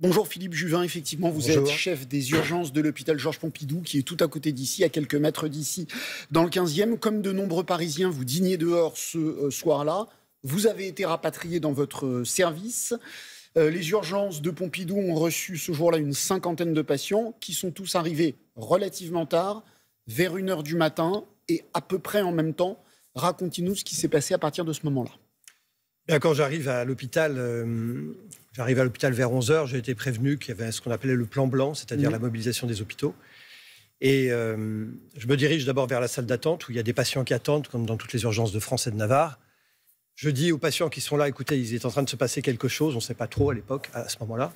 Bonjour Philippe Juvin, effectivement, vous êtes chef des urgences de l'hôpital Georges Pompidou, qui est tout à côté d'ici, à quelques mètres d'ici, dans le 15e. Comme de nombreux Parisiens, vous dîniez dehors ce soir-là. Vous avez été rapatrié dans votre service. Les urgences de Pompidou ont reçu ce jour-là une cinquantaine de patients qui sont tous arrivés relativement tard, vers 1h du matin, et à peu près en même temps. Racontez-nous ce qui s'est passé à partir de ce moment-là. Quand j'arrive à l'hôpital, vers 11h, j'ai été prévenu qu'il y avait ce qu'on appelait le plan blanc, c'est-à-dire la mobilisation des hôpitaux. Et je me dirige d'abord vers la salle d'attente où il y a des patients qui attendent, comme dans toutes les urgences de France et de Navarre. Je dis aux patients qui sont là, écoutez, il est en train de se passer quelque chose, on ne sait pas trop à l'époque, à ce moment-là,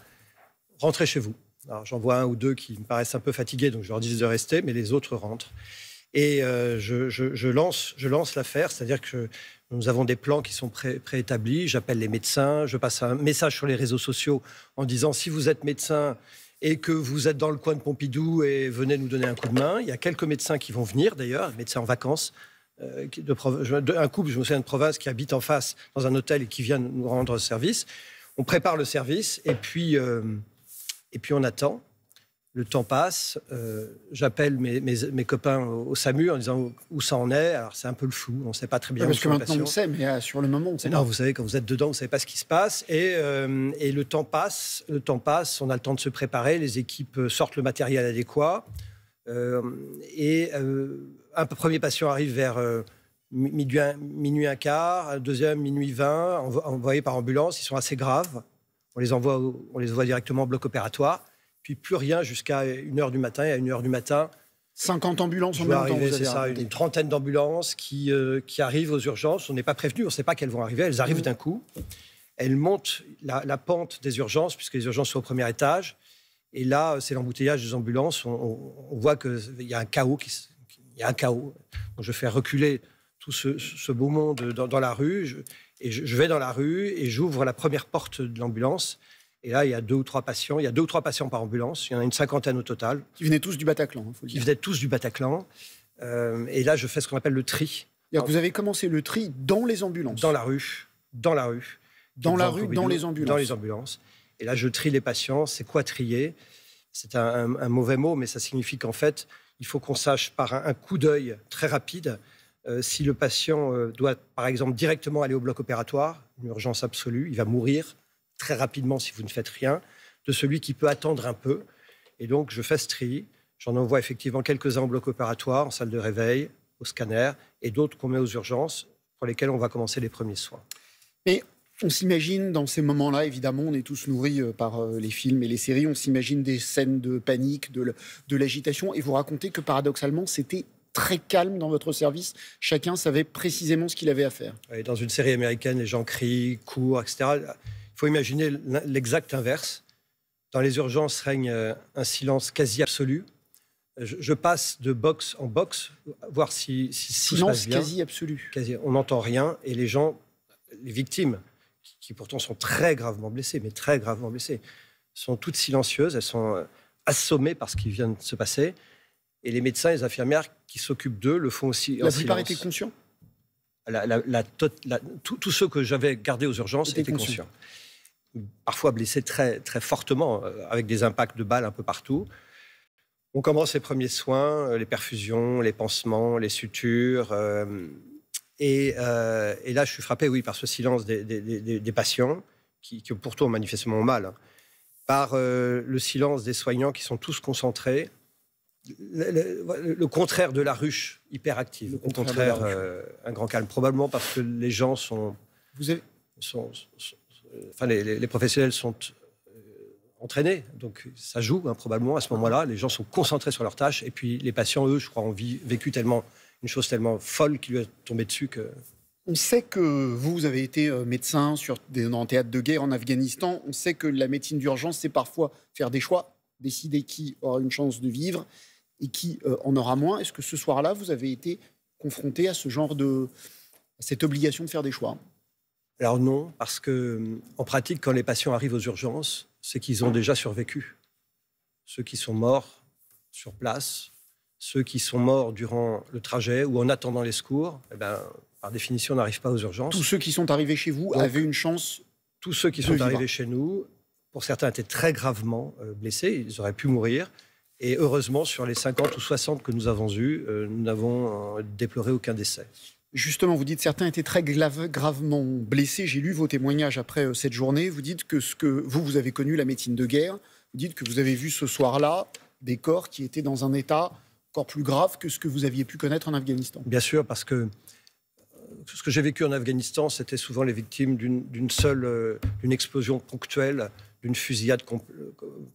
rentrez chez vous. Alors j'en vois un ou deux qui me paraissent un peu fatigués, donc je leur dis de rester, mais les autres rentrent. Et je lance l'affaire, c'est-à-dire que nous avons des plans qui sont préétablis. J'appelle les médecins, je passe un message sur les réseaux sociaux en disant si vous êtes médecin et que vous êtes dans le coin de Pompidou et venez nous donner un coup de main. Il y a quelques médecins qui vont venir d'ailleurs, médecins en vacances. Un couple, je me souviens de province, qui habite en face dans un hôtel et qui vient nous rendre service. On prépare le service et puis on attend. Le temps passe, j'appelle mes copains au SAMU en disant où ça en est. Alors c'est un peu le flou, on ne sait pas très bien. Parce que maintenant on sait, mais sur le moment on ne sait pas. Non, vous savez, quand vous êtes dedans, vous ne savez pas ce qui se passe. Et le temps passe, on a le temps de se préparer, les équipes sortent le matériel adéquat. Un premier patient arrive vers minuit un quart, un deuxième minuit 20, envoyés par ambulance, ils sont assez graves. On les envoie directement au bloc opératoire. Puis plus rien jusqu'à 1h du matin. Et à 1h du matin... 50 ambulances en même temps, vous avez raconté. Une trentaine d'ambulances qui arrivent aux urgences. On n'est pas prévenu, on ne sait pas qu'elles vont arriver. Elles arrivent d'un coup. Elles montent la pente des urgences, puisque les urgences sont au premier étage. Et là, c'est l'embouteillage des ambulances. On voit qu'il y a un chaos. Donc je fais reculer tout ce beau monde dans la rue. Je vais dans la rue et j'ouvre la première porte de l'ambulance. Et là, il y a 2 ou 3 patients. Il y a 2 ou 3 patients par ambulance. Il y en a une cinquantaine au total. Qui venaient tous du Bataclan, il faut le dire. Qui venaient tous du Bataclan. Et là, je fais ce qu'on appelle le tri. Vous avez commencé le tri dans les ambulances. Dans la rue. Dans les ambulances. Dans les ambulances. Et là, je trie les patients. C'est quoi trier? C'est un mauvais mot, mais ça signifie qu'en fait, il faut qu'on sache par un coup d'œil très rapide si le patient doit, par exemple, directement aller au bloc opératoire, une urgence absolue, il va mourir très rapidement si vous ne faites rien, de celui qui peut attendre un peu. Et donc, je fais ce tri. J'en envoie effectivement quelques-uns au bloc opératoire, en salle de réveil, au scanner, et d'autres qu'on met aux urgences, pour lesquels on va commencer les premiers soins. Mais on s'imagine, dans ces moments-là, évidemment, on est tous nourris par les films et les séries, on s'imagine des scènes de panique, de l'agitation, et vous racontez que, paradoxalement, c'était très calme dans votre service. Chacun savait précisément ce qu'il avait à faire. Et dans une série américaine, les gens crient, courent, etc. Il faut imaginer l'exact inverse. Dans les urgences règne un silence quasi absolu. Je passe de box en box, voir si tout se passe bien. Silence quasi absolu. On n'entend rien. Et les gens, les victimes, qui pourtant sont très gravement blessées, sont toutes silencieuses. Elles sont assommées par ce qui vient de se passer. Et les médecins et les infirmières qui s'occupent d'eux le font aussi en silence. La plupart étaient conscients. Tous ceux que j'avais gardés aux urgences étaient conscients. Parfois blessés très, très fortement, avec des impacts de balles un peu partout. On commence les premiers soins, les perfusions, les pansements, les sutures. Et là, je suis frappé, oui, par ce silence des patients, qui pourtant manifestement ont mal, par le silence des soignants qui sont tous concentrés. Le contraire de la ruche hyperactive. Au contraire, un grand calme. Probablement parce que les gens sont... les professionnels sont entraînés, donc ça joue probablement à ce moment-là. Les gens sont concentrés sur leur tâche, et puis les patients, eux, je crois, ont vécu une chose tellement folle qui lui est tombée dessus que... On sait que vous avez été médecin dans théâtre de guerre en Afghanistan. On sait que la médecine d'urgence, c'est parfois faire des choix, décider qui aura une chance de vivre et qui en aura moins. Est-ce que ce soir-là, vous avez été confronté à cette obligation de faire des choix? Alors non, parce que en pratique, quand les patients arrivent aux urgences, c'est qu'ils ont déjà survécu. Ceux qui sont morts sur place, ceux qui sont morts durant le trajet ou en attendant les secours, par définition, n'arrivent pas aux urgences. Tous ceux qui sont arrivés chez vous avaient une chance. Tous ceux qui sont arrivés chez nous, pour certains, étaient très gravement blessés. Ils auraient pu mourir. Et heureusement, sur les 50 ou 60 que nous avons eus, nous n'avons déploré aucun décès. Justement, vous dites certains étaient très gravement blessés. J'ai lu vos témoignages après cette journée. Vous dites que vous avez connu la médecine de guerre. Vous dites que vous avez vu ce soir-là des corps qui étaient dans un état encore plus grave que ce que vous aviez pu connaître en Afghanistan. Bien sûr, parce que ce que j'ai vécu en Afghanistan, c'était souvent les victimes d'une explosion ponctuelle, d'une fusillade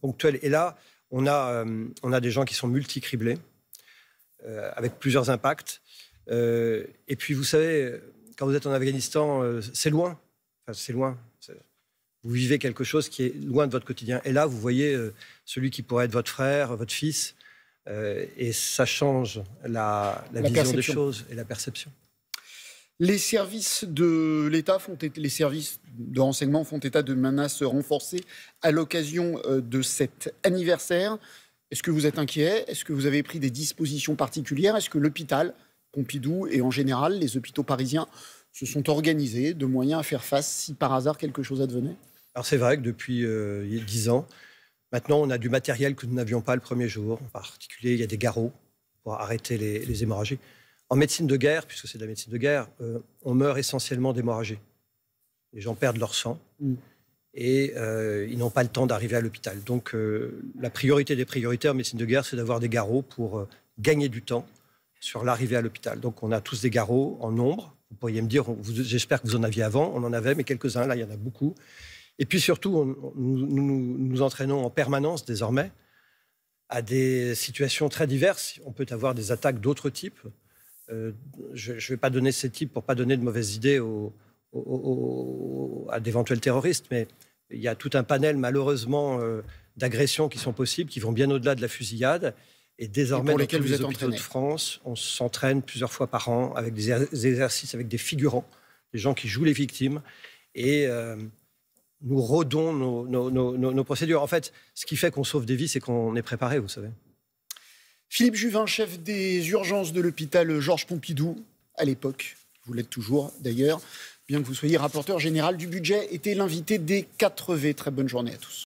ponctuelle. Et là, on a des gens qui sont multi-criblés, avec plusieurs impacts. Et puis, vous savez, quand vous êtes en Afghanistan, c'est loin. Enfin, c'est loin. Vous vivez quelque chose qui est loin de votre quotidien. Et là, vous voyez celui qui pourrait être votre frère, votre fils. Et ça change la vision des choses et la perception. Les services de l'État les services de renseignement font état de menaces renforcées à l'occasion de cet anniversaire. Est-ce que vous êtes inquiet? Est-ce que vous avez pris des dispositions particulières? Est-ce que l'hôpital Pompidou et en général les hôpitaux parisiens se sont organisés de moyens à faire face si par hasard quelque chose advenait? Alors c'est vrai que depuis 10 ans, maintenant on a du matériel que nous n'avions pas le premier jour. En particulier, il y a des garrots pour arrêter les hémorragies. En médecine de guerre, puisque c'est de la médecine de guerre, on meurt essentiellement d'hémorragie. Les gens perdent leur sang et ils n'ont pas le temps d'arriver à l'hôpital. Donc la priorité des priorités en médecine de guerre, c'est d'avoir des garrots pour gagner du temps sur l'arrivée à l'hôpital. Donc on a tous des garrots en nombre. Vous pourriez me dire, j'espère que vous en aviez avant, on en avait, mais quelques-uns, là il y en a beaucoup. Et puis surtout, nous entraînons en permanence désormais à des situations très diverses. On peut avoir des attaques d'autres types. Je ne vais pas donner ces types pour ne pas donner de mauvaises idées à d'éventuels terroristes, mais il y a tout un panel, malheureusement, d'agressions qui sont possibles, qui vont bien au-delà de la fusillade. Et désormais, dans tous les hôpitaux de France, on s'entraîne plusieurs fois par an avec des exercices, avec des figurants, des gens qui jouent les victimes. Et nous rodons nos procédures. En fait, ce qui fait qu'on sauve des vies, c'est qu'on est préparé, vous savez. Philippe Juvin, chef des urgences de l'hôpital Georges Pompidou, à l'époque, vous l'êtes toujours d'ailleurs, bien que vous soyez rapporteur général du budget, était l'invité des 4V. Très bonne journée à tous.